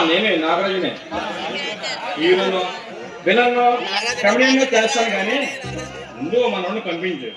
నేనే నాగరాజునే. హీరోను విలన్ను కమెడియన్ చేస్తాను కానీ ముందు మనోడిని పంపించు.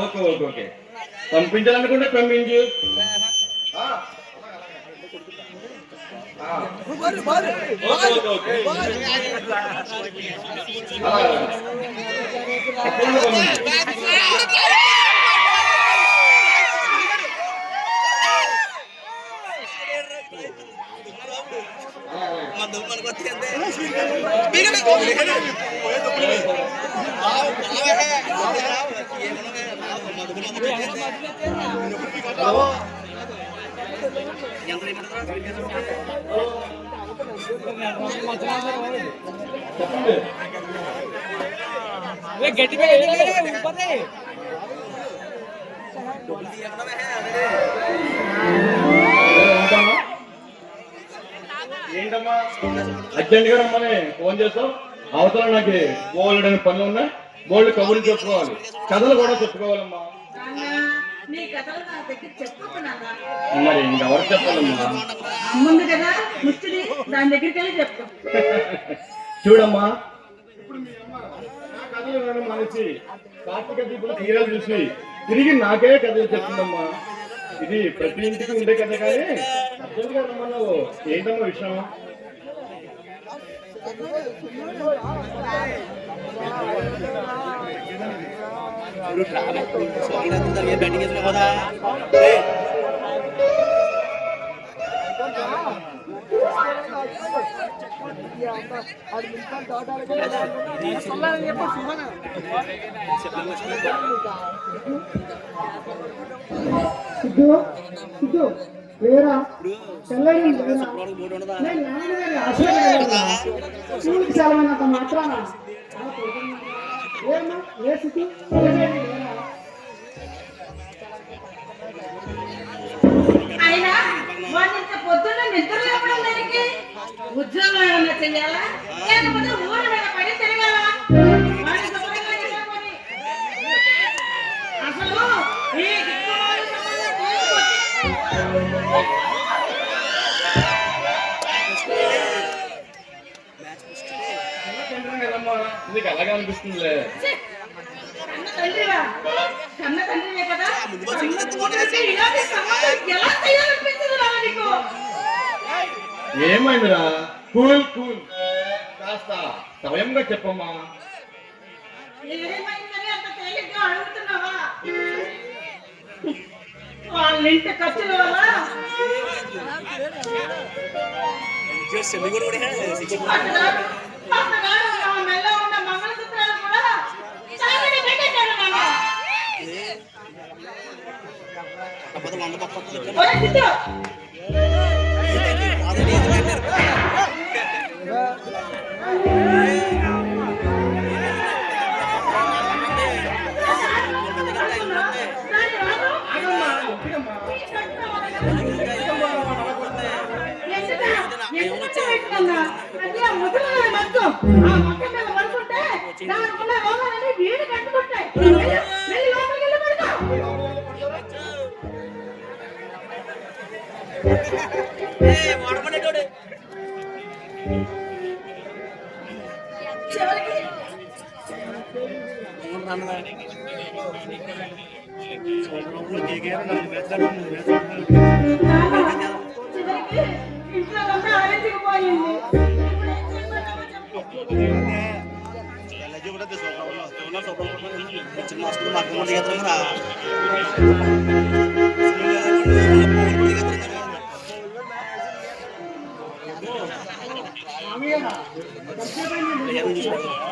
ఓకే ఓకే ఓకే పంపించాలనుకుంటే పంపించు. గట్టిగా ఏంటమ్మా అర్జెంట్ గా రమ్మని ఫోన్ చేస్తావు. అవతల నాకు బోల్డ్ అని పనులు ఉన్నాయి. బోల్డ్ కబుర్లు చెప్పుకోవాలి, కథలు కూడా చెప్పుకోవాలమ్మా. మరి ఇంకెవరు చెప్పాలమ్మా? చూడమ్మా, ఇప్పుడు మీ అమ్మ నా కథలు వినడం మానేసి కార్తీక దీపులు తీరాలు చూసి తిరిగి నాకే కథలు చెప్తుందమ్మా. ఇది ప్రతి ఇంటికి ఉండే కథ కానీ అర్జెంట్ గా రమ్మన్నావు. ఏంటమ్మా విషయం? లేరా సెలవునంత మాత్రాన ఏ స్థితి అయినా వాటింత పొద్దున్న నిద్ర లేపడం దానికి ఉద్యోగం ఏమన్నా చెయ్యాలా లేకపోతే ఊరి మీద పడి తిరగాలా? అసలు ఈ నీకు అలాగే అనిపిస్తుందిలే. కన్న తండ్రివే కదా, ఇలాంటి సంబంధం ఎలా చేయాలనిపిస్తుంది నీకు? ఏమైందిరా? కూల్ కూల్, కాస్త స్వయంగా చెప్పమ్మా. ఏమైందని అంత తేలిగ్గా అడుగుతున్నావా? వాళ్ళ ఇంటి ఖర్చుల వల్ల మెల్లో ఉన్న మంగళసూత్రాలు కూడా చాలని పెట్టేశాడు నాన్న.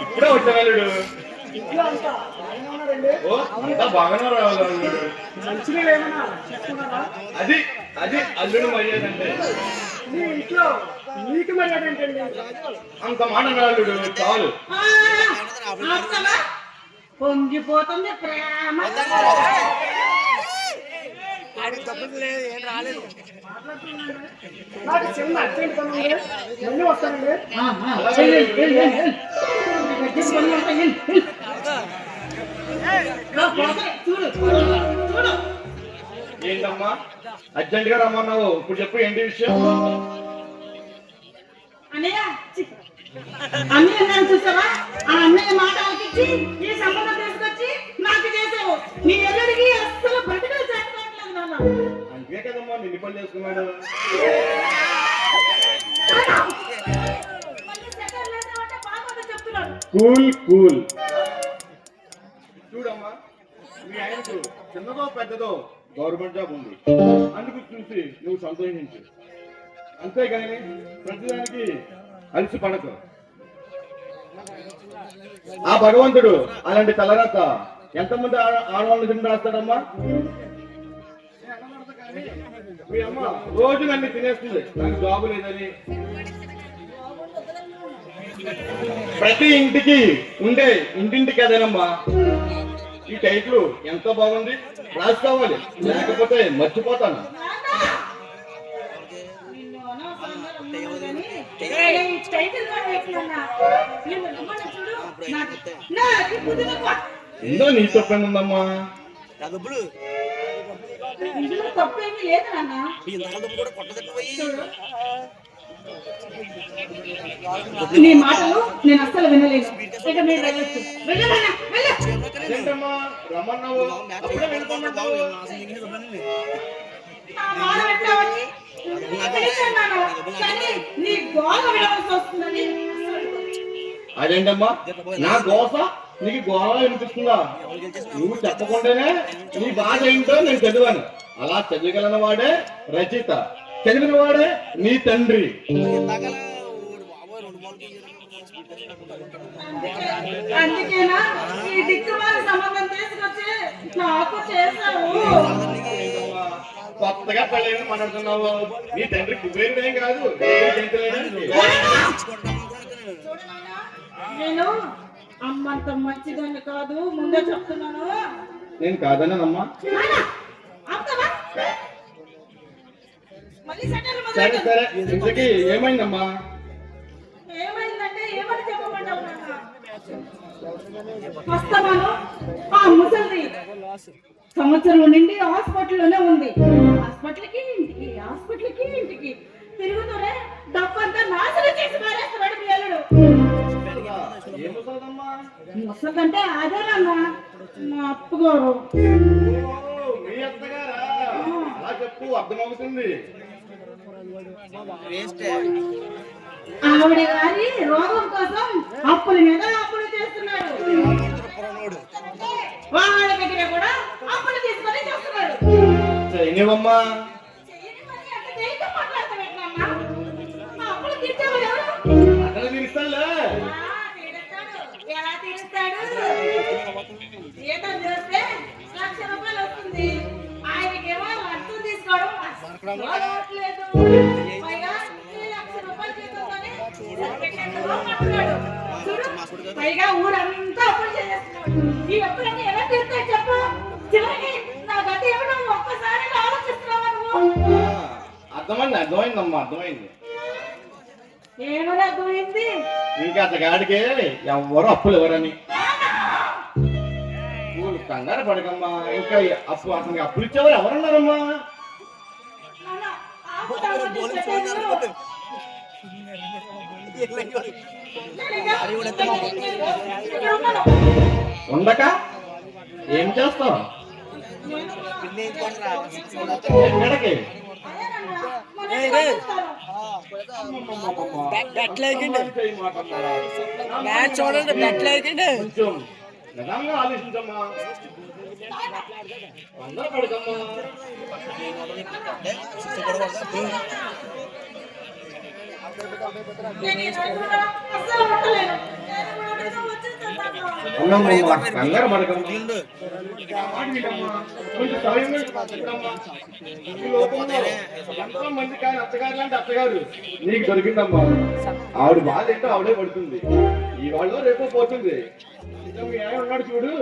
ఇప్పుడే వచ్చాడు. బాగానే రావాలి. అది అది అల్లుడు మర్యాద అంటే. ఇంట్లో నీకు మర్యాద ఏంటండి? అంత మాట అల్లుడు చాలు. పొంగిపోతుంది ప్రేమ. నాకు చిన్న అర్జెంట్ పని ఉంది, మళ్ళీ వస్తానండి. ఏంటమ్మా అర్జెంట్ గా రమ్మన్నావు ఇప్పుడు చెప్పు ఏంటి విషయం? అన్నయ్య చి. అన్నయ్య అన్నాను చూసావా? ఆ అన్నయ్య మాట ఆలకించి ఈ సంబంధం తీసుకొచ్చి నాకు చేసావు. నీ ఎల్లుడికి అస్సలు బ్రతికలు చేస్తలేదు నాన్న. అందుకే కదమ్మా నిన్ను పని చేసుకున్నాడు. మళ్ళీ సెకండ్ లేదంటే బాగా చెప్తున్నాడు. Cool cool. చూడమ్మా మీ ఆయనకు చిన్నదో పెద్దదో గవర్నమెంట్ జాబ్ ఉంది, అందుకు చూసి నువ్వు సంతోషించు. అంతేగాని ప్రతిదానికి అలసి పడకు. ఆ భగవంతుడు అలాంటి తలరాత ఎంతమంది ఆడవాళ్ళ కింద రాస్తాడమ్మా? మీ అమ్మ రోజు నన్ను తినేస్తుంది, నాకు జాబు లేదని. ప్రతి ఇంటికి ఉండే ఇంటింటికి అదేనమ్మా. ఈ టైటిల్ ఎంత బాగుంది, రాసుకోవాలి, లేకపోతే మర్చిపోతాను. నిన్ను అనవసరంగా రమ్మన్నాను కానీ, ఈ టైటిల్ కూడా పెట్టినా. నిన్ను రమ్మన్నా చూడు, నాకు బుద్ధిలో ఎందో నీ తప్పని ఉందమ్మా. ఇందులో తప్పేమీ లేదు నాన్న. నీ మాటలు నేను అస్సలు వినలేదు. ఇక మీరు వెళ్ళొచ్చు. వెళ్ళమన్నా వెళ్ళు. ఏంటమ్మా రమ్మన్నావు అప్పుడే వెళ్ళిపోమంటావు? నా మాట పెట్టావని పిలిచాను, కానీ నీ గోల వినవలసి వస్తుందని అదేంటమ్మా నా గోస నీకు గోళ వినిపిస్తుందా? నువ్వు చెప్పకుండానే నీ బాధ ఏంటో నేను చదివాను. అలా చదివగలన వాడే రచయిత, చదివిన వాడే నీ తండ్రి. అందుకేనా ఈ దిక్కుమాల సంబంధం తీసుకొచ్చి నాకు చేశావు. కొత్తగా పెళ్ళైన మాట్లాడుతున్నావు. నీ తండ్రి కుబేరుడేం కాదు. చూడు నాన్న, నేను అమ్మంత మంచిదాన్ని కాదు, ముందే చెప్తున్నాను. నేను కాదన్నానమ్మా. నాన్న, ఆపుతావా? మళ్ళీ సెటర్లు సరే మొదలెట్టు. సరే ఇంతకీ ఏమైందమ్మా? ఏమైందంటే ఏమని చెప్పమంటావు నాన్న? వస్తాను. ఆ ముసలిది సంవత్సరం నుండి హాస్పిటల్లోనే ఉంది. హాస్పిటల్కి ఇంటికి తిరుగుతూనే డబ్బంతా నాశనం చేసి మారేస్తున్నాడు మీ అల్లుడు. ముసలిదంటే అదేనమ్మా మా అప్పుగారు. మీ అత్తగారా? అలా చెప్పు, అర్థమవుతుంది. ఆవిడ గారి రోగం కోసం అప్పుల మీద అప్పులు చేస్తున్నాడు. వాళ్ళ దగ్గర కూడా అప్పులు తీసుకొని చేస్తున్నాడు. చేయనివమ్మా. చెయ్యని పని అట్లా చేయక మాట్లాడతావేంటమ్మా? ఆ అప్పులు తీర్చేవాడు ఎవరు? అక్కడ తీరుస్తానులే. తీరుస్తాడు. ఎలా తీరుస్తాడు? జీతం చేస్తే ₹1,00,000 వస్తుంది. ఆయనకేమో లక్షలు తీసుకోవడం అలవాట్లేదు. పైగా ఈ ₹1,00,000 జీతంతోనే సరిపెట్టేందుకు మాట్లాడు. చూడు, పైగా ఊరంతా అప్పులు చేసేస్తున్నాడు. ఈ అప్పులన్నీ ఎలా తీరుతాయి చెప్పు? చివరికి నా గతి ఏమిటో ఒక్కసారి ఆలోచిస్తున్నావా నువ్వు? అర్థమైందమ్మా, అర్థమైంది. ఏమని అర్థమైంది? ఇంకా అతగాడికే ఎవరు అప్పులు ఎవరని. నువ్వు కంగారు పడకమ్మా. ఇంకా అతనికి అప్పులు ఇచ్చేవారు ఎవరన్నారమ్మా? నాన్న, ఆపుతావని చెప్పాను. ఉండక ఏం చేస్తావు? ఎక్కడికి? చూడండి కొంచెం నిజంగా ఆలోచించమ్మా. అందరూ పడకమ్మా. అమ్మమ్మమ్మ కంగారు పడకమ్మా. కొంచెం సమయం పట్టమ్మా. ఈ లోకంలో ఎంతో మంది కానీ అత్తగారు లాంటి అత్తగారు నీకు దొరికిందమ్మా. ఆవిడ బాధ ఏంటో ఆవిడే పడుతుంది. ఈ వాళ్ళు రేపో పోతుంది. ఇంకా మీ ఆయన ఉన్నాడు చూడు,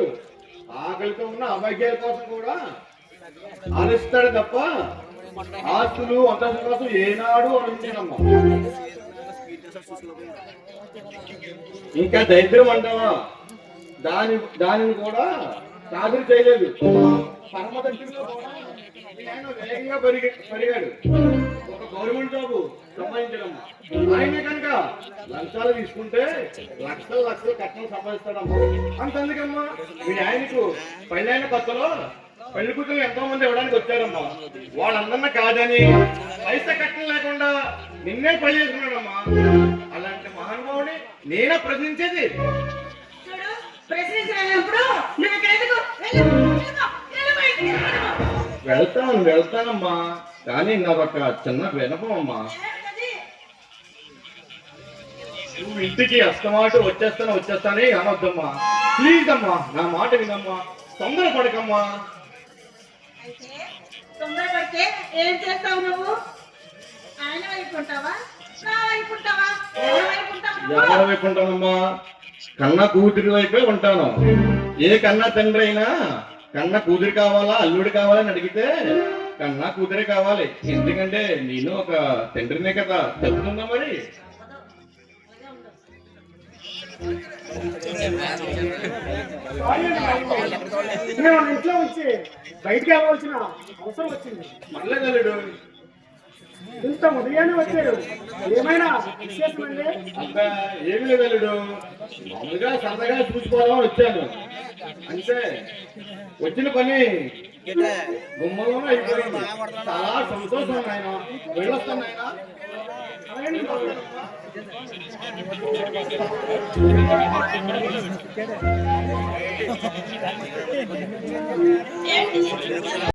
ఆకలితో ఉన్న అభాగ్యాల కోసం కూడా ఆలోచిస్తాడు తప్ప ఆస్తులు అంతస్తుల కోసం ఏనాడు ఆలోచించానమ్మా. ఇంకా దరిద్రం అంటావా? దానిని కూడా సాధన చేయలేదు. పరమ దరిద్రంలో కూడా మీ ఆయన వేగంగా పరిగాడు ఒక గవర్నమెంట్ జాబు సంపాదించడం ఆయన కనుక లంచాలు తీసుకుంటే లక్షలు లక్షలు కట్నం సంపాదిస్తాడమ్మా. అంతెందుకమ్మా మీ ఆయనకు పెళ్ళైన కొత్తలో పెళ్లి కూతురు ఎంతో మంది ఇవ్వడానికి వచ్చారమ్మా. వాళ్ళందరినీ కాదని పైసా కట్నం లేకుండా నిన్నే పెళ్లి చేసుకున్నాడమ్మా. అలాంటి మహానుభావుని నేనే ప్రశ్నించేది. చూడు, ప్రశ్నించినప్పుడు నువ్వు ఇక్కడ ఎందుకు? వెళ్ళు బయటికి, వెళ్ళు. వెళ్తానమ్మా, కానీ నాదొక చిన్న వినపం అమ్మా. ఏంటది? నువ్వు ఇంటికి అస్తమాట వచ్చేస్తానే అనొద్దమ్మా. ప్లీజ్ అమ్మా, నా మాట వినమ్మా, తొందరపడకమ్మా. అయితే తొందరపడితే ఏం చేస్తావు నువ్వు? ఆయన వైపు ఉంటావా, నా వైపు ఉంటావా? ఎవరి వైపు ఉంటావు నువ్వు? ఎవరి వైపు ఉంటానమ్మా? కన్న కూతురి వైపే ఉంటాను. ఏ కన్న తండ్రి అయినా కన్న కూతురు కావాలా అల్లుడు కావాలని అడిగితే కన్నా కూతురే కావాలి. ఎందుకంటే నేను ఒక తండ్రినే కదా. చెప్తుందా మరి? మేము ఇంట్లో వచ్చి బయటికి వెళ్ళవలసిన అవసరం వచ్చింది. మళ్ళీ అల్లుడు ఇంత ఉదయాన్నే వచ్చారు, ఏమైనా విశేషమండి? అంతా ఏమి లేదు అల్లుడు, మామూలుగా సరదాగా చూసుకోవాలని వచ్చాను అంటే వచ్చిన పని గుమ్మలోనే అయిపోయింది. చాలా సంతోషం నాయన. వెళ్ళొస్తాను నాయన. ఏంటి?